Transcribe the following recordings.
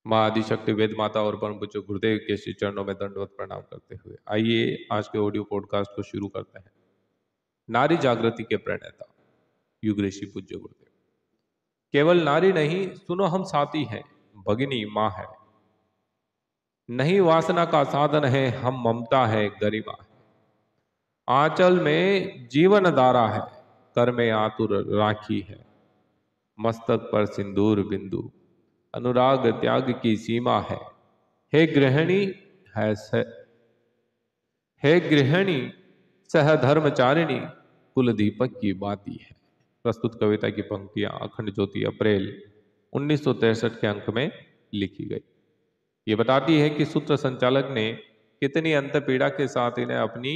माँ आदिशक्ति वेद माता और परम पूज्य गुरुदेव के श्री चरणों में दंडवत प्रणाम करते हुए आइए आज के ऑडियो पॉडकास्ट को शुरू करते हैं। नारी जागृति के प्रणेता युग ऋषि पूज्य गुरुदेव। केवल नारी नहीं, सुनो हम साथी हैं, भगिनी माँ है, नहीं वासना का साधन है, हम ममता है, गरिमा है, आंचल में जीवन धारा है, कर में आतुर राखी है, मस्तक पर सिंदूर बिंदु, अनुराग त्याग की सीमा है, हे गृहिणी है हे गृहिणी सह धर्मचारिणी, कुल दीपक की बाती है। प्रस्तुत कविता की पंक्तियां अखंड ज्योति अप्रैल 1963 के अंक में लिखी गई। ये बताती है कि सूत्र संचालक ने कितनी अंत पीड़ा के साथ इन्हें अपनी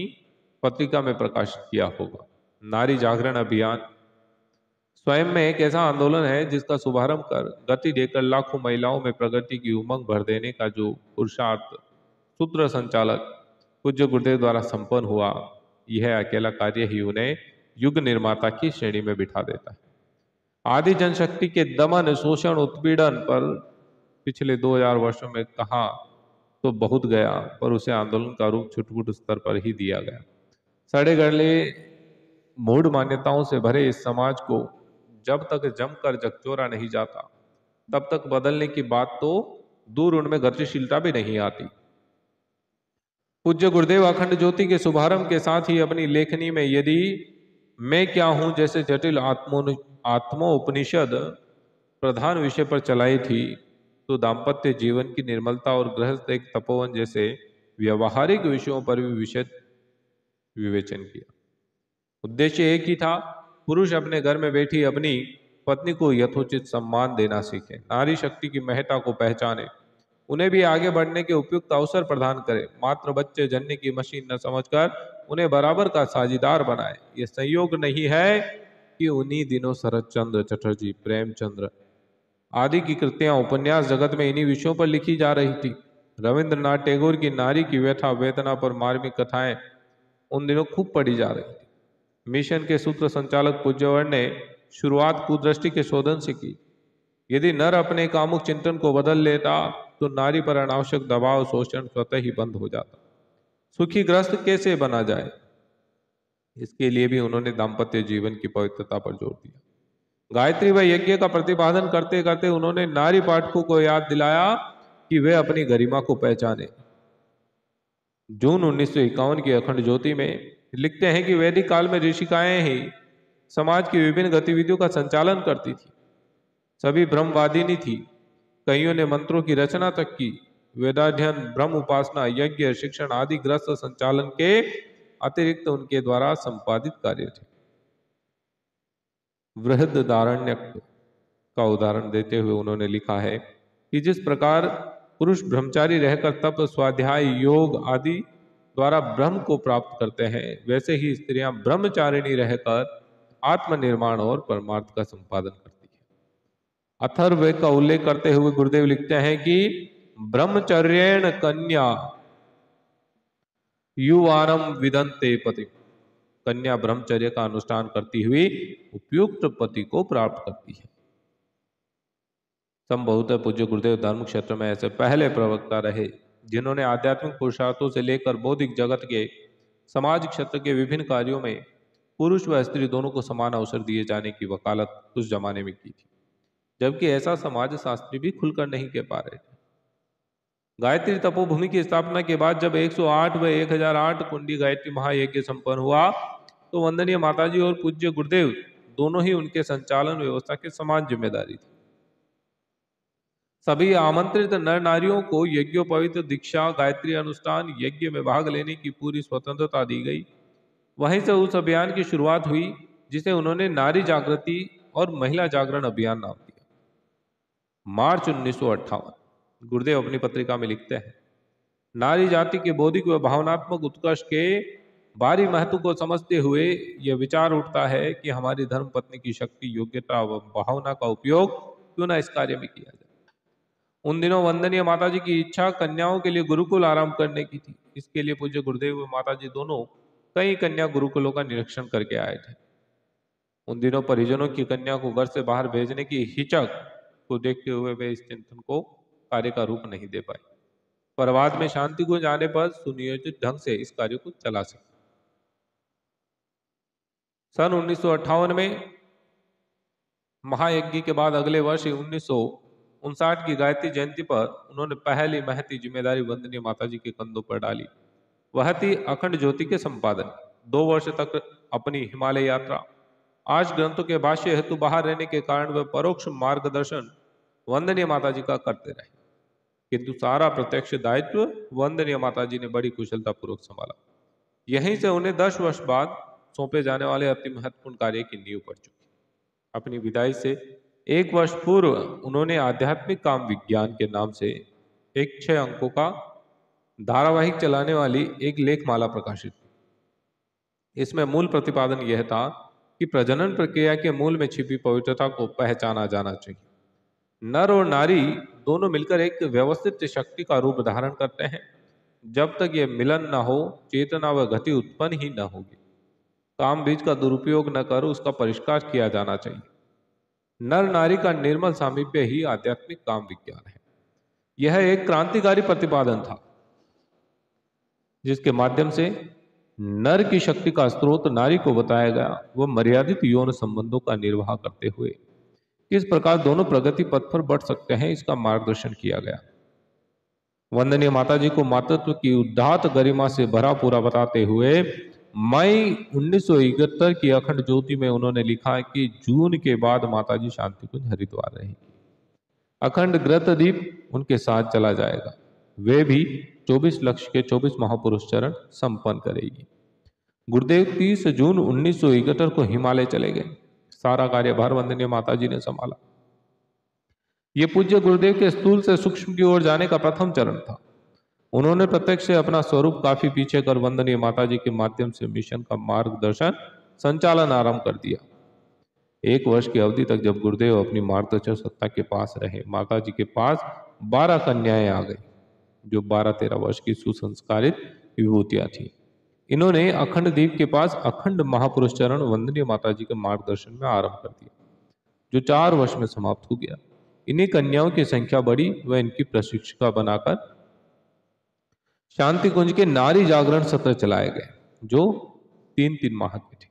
पत्रिका में प्रकाशित किया होगा। नारी जागरण अभियान स्वयं में एक ऐसा आंदोलन है जिसका शुभारंभ कर गति देकर लाखों महिलाओं में प्रगति की उमंग भर देने का जो पुरुषार्थ सूत्र संचालक पूज्य गुरुदेव द्वारा संपन्न हुआ, यह अकेला कार्य ही उन्हें युग निर्माता की श्रेणी में बिठा देता है। आदि जनशक्ति के दमन, शोषण, उत्पीड़न पर पिछले 2000 वर्षों में कहा तो बहुत गया, पर उसे आंदोलन का रूप छुटपुट स्तर पर ही दिया गया। सड़े गले मूढ़ मान्यताओं से भरे इस समाज को जब तक जमकर जगचोरा नहीं जाता, तब तक बदलने की बात तो दूर, उनमें गतिशीलता भी नहीं आती। पूज्य गुरुदेव अखंड ज्योति के शुभारंभ के साथ ही अपनी लेखनी में यदि मैं क्या हूं जैसे जटिल आत्मोपनिषद प्रधान विषय पर चलाई थी, तो दाम्पत्य जीवन की निर्मलता और गृहस्थ एक तपोवन जैसे व्यवहारिक विषयों पर भी विशद विवेचन किया। उद्देश्य एक ही था, पुरुष अपने घर में बैठी अपनी पत्नी को यथोचित सम्मान देना सीखे, नारी शक्ति की महत्ता को पहचाने, उन्हें भी आगे बढ़ने के उपयुक्त अवसर प्रदान करे, मात्र बच्चे जनने की मशीन न समझकर उन्हें बराबर का साझीदार बनाए। ये संयोग नहीं है कि उन्हीं दिनों शरद चंद्र चटर्जी, प्रेमचंद्र आदि की कृतियां, उपन्यास जगत में इन्हीं विषयों पर लिखी जा रही थी। रविंद्रनाथ टैगोर की नारी की व्यथा वेदना पर मार्मिक कथाएं उन दिनों खूब पढ़ी जा रही थी। मिशन के सूत्र संचालक पूज्यवर ने शुरुआत कुदृष्टि के शोधन से की। यदि नर अपने कामुक चिंतन को बदल लेता तो नारी पर अनावश्यक दबाव, शोषण स्वतः ही बंद हो जाता। सुखी ग्रस्त कैसे बना जाए, इसके लिए भी उन्होंने दाम्पत्य जीवन की पवित्रता पर जोर दिया। गायत्री व यज्ञ का प्रतिपादन करते करते उन्होंने नारी पाठकों को याद दिलाया कि वे अपनी गरिमा को पहचाने। जून 1951 की अखंड ज्योति में लिखते हैं कि वैदिक काल में ऋषिकाएं ही समाज की विभिन्न गतिविधियों का संचालन करती थी। सभी ब्रह्मवादिनी थी, कईयों ने मंत्रों की रचना तक की। वेदाध्ययन, ब्रह्म उपासना, यज्ञ, शिक्षण आदि ग्रस्त संचालन के अतिरिक्त उनके द्वारा संपादित कार्य थे। बृहदारण्यक का उदाहरण देते हुए उन्होंने लिखा है कि जिस प्रकार पुरुष ब्रह्मचारी रहकर तप, स्वाध्याय, योग आदि द्वारा ब्रह्म को प्राप्त करते हैं, वैसे ही स्त्रियां ब्रह्मचारिणी रहकर आत्मनिर्माण और परमार्थ का संपादन करती है। अथर्ववेद का उल्लेख करते हुए गुरुदेव लिखते हैं कि ब्रह्मचर्येण कन्या युवानम विदन्ते पति, कन्या ब्रह्मचर्य का अनुष्ठान करती हुई उपयुक्त पति को प्राप्त करती है। संभवतः पूज्य गुरुदेव धर्म क्षेत्र में ऐसे पहले प्रवक्ता रहे जिन्होंने आध्यात्मिक पुरुषार्थों से लेकर बौद्धिक जगत के समाज क्षेत्र के विभिन्न कार्यों में पुरुष व स्त्री दोनों को समान अवसर दिए जाने की वकालत उस जमाने में की थी, जबकि ऐसा समाज शास्त्री भी खुलकर नहीं कह पा रहे थे। गायत्री तपोभूमि की स्थापना के बाद जब 108 व 1008 कुंडी गायत्री महायज्ञ संपन्न हुआ, तो वंदनीय माताजी और पूज्य गुरुदेव दोनों ही उनके संचालन व्यवस्था के समान जिम्मेदारी थी। सभी आमंत्रित नर नारियों को यज्ञोपवीत, दीक्षा, गायत्री अनुष्ठान, यज्ञ में भाग लेने की पूरी स्वतंत्रता दी गई। वहीं से उस अभियान की शुरुआत हुई जिसे उन्होंने नारी जागृति और महिला जागरण अभियान नाम दिया। मार्च 1958 गुरुदेव अपनी पत्रिका में लिखते हैं, नारी जाति के बौद्धिक व भावनात्मक उत्कर्ष के भारी महत्व को समझते हुए यह विचार उठता है कि हमारी धर्म पत्नी की शक्ति, योग्यता व भावना का उपयोग क्यों न इस कार्य में किया जाए। उन दिनों वंदनीय माताजी की इच्छा कन्याओं के लिए गुरुकुल आरंभ करने की थी। इसके लिए पूज्य गुरुदेव व माताजी दोनों कई कन्या गुरुकुलों का निरीक्षण करके आए थे। उन दिनों परिजनों की कन्या को घर से बाहर भेजने की हिचक को देखते हुए वे इस चिंतन को कार्य का रूप नहीं दे पाई, पर बाद में शांति कुंज आने पर सुनियोजित ढंग से इस कार्य को चला सके। सन 1958 में महायज्ञ के बाद अगले वर्ष 1959 की गायत्री जयंती पर उन्होंने पहली महती जिम्मेदारी वंदनीय माताजी के कंधों पर डाली। वह थी अखंड ज्योति के संपादन। 2 वर्ष तक अपनी हिमालय यात्रा, आज ग्रंथों के भाष्य हेतु बाहर रहने के कारण वह परोक्ष मार्गदर्शन वंदनीय माताजी का करते रहे, किंतु सारा प्रत्यक्ष दायित्व वंदनीय माताजी ने बड़ी कुशलता पूर्वक संभाला। यहीं से उन्हें 10 वर्ष बाद सौंपे जाने वाले अति महत्वपूर्ण कार्य की नींव पड़ चुकी। अपनी विदाई से 1 वर्ष पूर्व उन्होंने आध्यात्मिक काम विज्ञान के नाम से एक 6 अंकों का धारावाहिक चलाने वाली एक लेखमाला प्रकाशित की। इसमें मूल प्रतिपादन यह था कि प्रजनन प्रक्रिया के मूल में छिपी पवित्रता को पहचाना जाना चाहिए। नर और नारी दोनों मिलकर एक व्यवस्थित शक्ति का रूप धारण करते हैं। जब तक यह मिलन न हो, चेतना व गति उत्पन्न ही न होगी। काम बीज का दुरुपयोग न कर उसका परिष्कार किया जाना चाहिए। नर नारी का निर्मल सामीप्य ही आध्यात्मिक काम विज्ञान है। यह एक क्रांतिकारी प्रतिपादन था, जिसके माध्यम से नर की शक्ति का स्रोत नारी को बताया गया। वह मर्यादित यौन संबंधों का निर्वाह करते हुए किस प्रकार दोनों प्रगति पथ पर बढ़ सकते हैं, इसका मार्गदर्शन किया गया। वंदनीय माताजी को मातृत्व की उदात्त गरिमा से भरा पूरा बताते हुए मई 1971 की अखंड ज्योति में उन्होंने लिखा कि जून के बाद माताजी शांति कुंज हरिद्वार रहेगी। अखंड ग्रतदीप उनके साथ चला जाएगा। वे भी 24 लक्ष्य के 24 महापुरुष चरण संपन्न करेगी। गुरुदेव 30 जून 1971 को हिमालय चले गए। सारा कार्यभार वंदनीय माताजी ने संभाला। ये पूज्य गुरुदेव के स्थूल से सूक्ष्म की ओर जाने का प्रथम चरण था। उन्होंने प्रत्यक्ष से अपना स्वरूप काफी पीछे कर वंदनीय माताजी के माध्यम से मिशन का मार्गदर्शन संचालन आरंभ कर दिया। 1 वर्ष की अवधि तक जब गुरुदेव अपनी मार्गदर्शन सत्ता के पास रहे, माताजी के पास 12 कन्याएं आ गई, जो 12-13 वर्ष की सुसंस्कारित विभूतियां थी। इन्होंने अखंड दीप के पास अखंड महापुरुष चरण वंदनीय माताजी के मार्गदर्शन में आरंभ कर दिया, जो 4 वर्ष में समाप्त हो गया। इन्हीं कन्याओं की संख्या बढ़ी व इनकी प्रशिक्षिका बनाकर शांति कुंज के नारी जागरण सत्र चलाए गए, जो 3-3 माह के थे।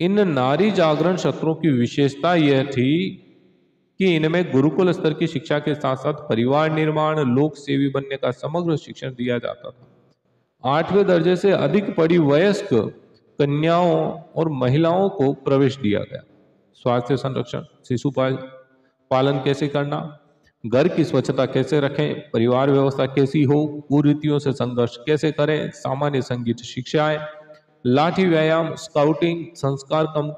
इन नारी जागरण सत्रों की विशेषता यह थी कि इनमें गुरुकुल स्तर की शिक्षा के साथ साथ परिवार निर्माण, लोक सेवी बनने का समग्र शिक्षण दिया जाता था। 8वें दर्जे से अधिक पढ़ी वयस्क कन्याओं और महिलाओं को प्रवेश दिया गया। स्वास्थ्य संरक्षण, शिशु पालन कैसे करना, घर की स्वच्छता कैसे रखें, परिवार व्यवस्था कैसी हो, कुरीतियों से संघर्ष कैसे करें, सामान्य संगीत शिक्षाएं, लाठी व्यायाम, स्काउटिंग, संस्कार कम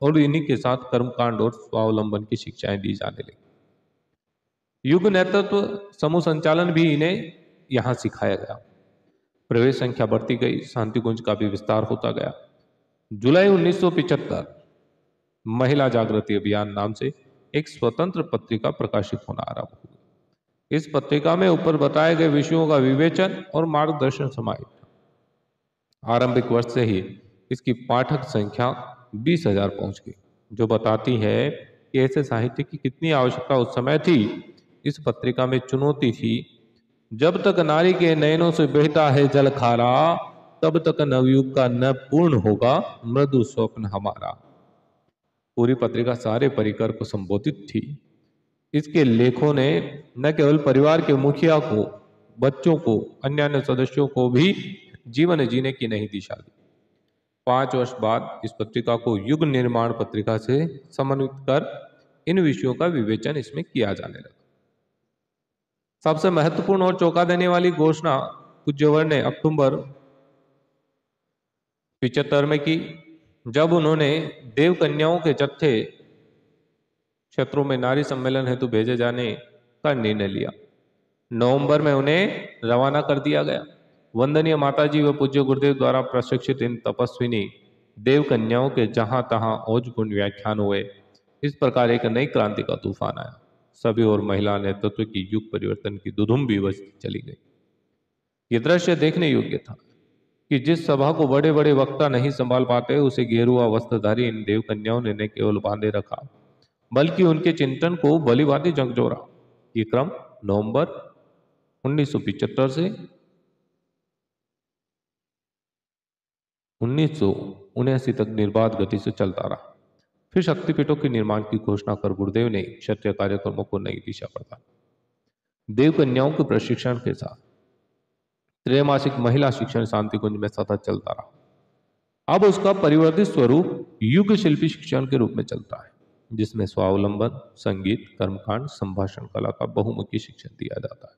और इन्हीं के साथ कर्मकांड और स्वावलंबन की शिक्षाएं दी जाने लगी। युग नेतृत्व, समूह संचालन भी इन्हें यहां सिखाया गया। प्रवेश संख्या बढ़ती गई, शांति कुंज का भी विस्तार होता गया। जुलाई 1975 महिला जागृति अभियान नाम से एक स्वतंत्र पत्रिका प्रकाशित होना आरंभ हुई। इस पत्रिका में ऊपर बताए गए विषयों का विवेचन और मार्गदर्शन समाहित था। आरंभिक वर्ष से ही इसकी पाठक संख्या 20,000 पहुंच गई, जो बताती है कि ऐसे साहित्य की कितनी आवश्यकता उस समय थी। इस पत्रिका में चुनौती थी, जब तक नारी के नयनों से बहता है जल खारा, तब तक नवयुग का न पूर्ण होगा मृदु स्वप्न हमारा। पूरी पत्रिका सारे परिकर को संबोधित थी। इसके लेखों ने न केवल परिवार के मुखिया को, बच्चों को, अन्य सदस्यों को भी जीवन जीने की नई दिशा दी। 5 वर्ष बाद इस पत्रिका को युग निर्माण पत्रिका से समन्वित कर इन विषयों का विवेचन इसमें किया जाने लगा। सबसे महत्वपूर्ण और चौंका देने वाली घोषणा पूज्यवर ने अक्टूबर 75 में की, जब उन्होंने देव कन्याओं के जत्थे क्षेत्रों में नारी सम्मेलन हेतु भेजे जाने का निर्णय लिया। नवंबर में उन्हें रवाना कर दिया गया। वंदनीय माताजी व पूज्य गुरुदेव द्वारा प्रशिक्षित इन तपस्विनी देव कन्याओं के जहां तहां औजगुण व्याख्यान हुए। इस प्रकार एक नई क्रांति का तूफान आया। सभी और महिला नेतृत्व की युग परिवर्तन की दुधुम भी बजती चली गई। ये दृश्य देखने योग्य था कि जिस सभा को बड़े बड़े वक्ता नहीं संभाल पाते, उसे गेरुआ वस्त्रधारी इन देव कन्याओं ने न केवल बांधे रखा, बल्कि उनके चिंतन को बलिवादी झकझोरा। ये क्रम नवंबर 1975 से 1979 तक निर्बाध गति से चलता रहा। फिर शक्तिपीठों के निर्माण की घोषणा कर गुरुदेव ने क्षत्रिय कार्यक्रमों को नई दिशा प्रदान। देव कन्याओं के प्रशिक्षण के साथ त्रैमासिक महिला शिक्षण शांति कुंज में सतत चलता रहा। अब उसका परिवर्तित स्वरूप युग शिल्पी शिक्षण के रूप में चलता है, जिसमें स्वावलंबन, संगीत, कर्मकांड, संभाषण कला का बहुमुखी शिक्षण दिया जाता है।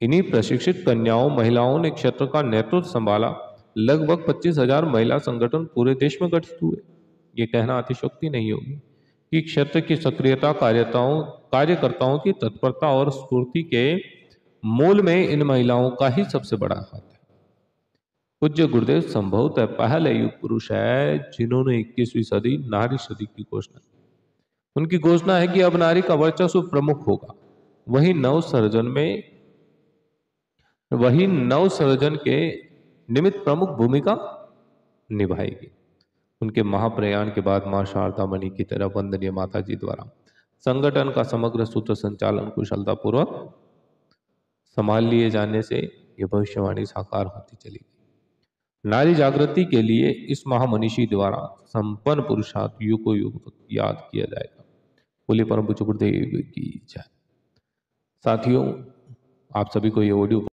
इन्हीं प्रशिक्षित कन्याओं महिलाओं ने क्षेत्र का नेतृत्व संभाला। लगभग 25,000 महिला संगठन पूरे देश में गठित हुए। ये कहना अतिशयोक्ति नहीं होगी कि क्षेत्र की सक्रियता, कार्यकर्ताओं की तत्परता और स्फूर्ति के मूल में इन महिलाओं का ही सबसे बड़ा हाथ है। पूज्य गुरुदेव संभवतः पहले युग पुरुष है जिन्होंने 21वीं सदी नारी सदी की घोषणा की। उनकी घोषणा है कि अब नारी का वर्चस्व प्रमुख होगा, वही नव सृजन के निमित्त प्रमुख भूमिका निभाएगी। उनके महाप्रयाण के बाद मां शारदा मणि की तरह वंदनीय माता जी द्वारा संगठन का समग्र सूत्र संचालन कुशलतापूर्वक संभाल लिए जाने से यह भविष्यवाणी साकार होती चली गई। नारी जागृति के लिए इस महामनीषी द्वारा संपन्न पुरुषार्थ युगों युग याद किया जाएगा। बोलिए परम पूज्य गुरुदेव की जय। साथियों, आप सभी को ये ऑडियो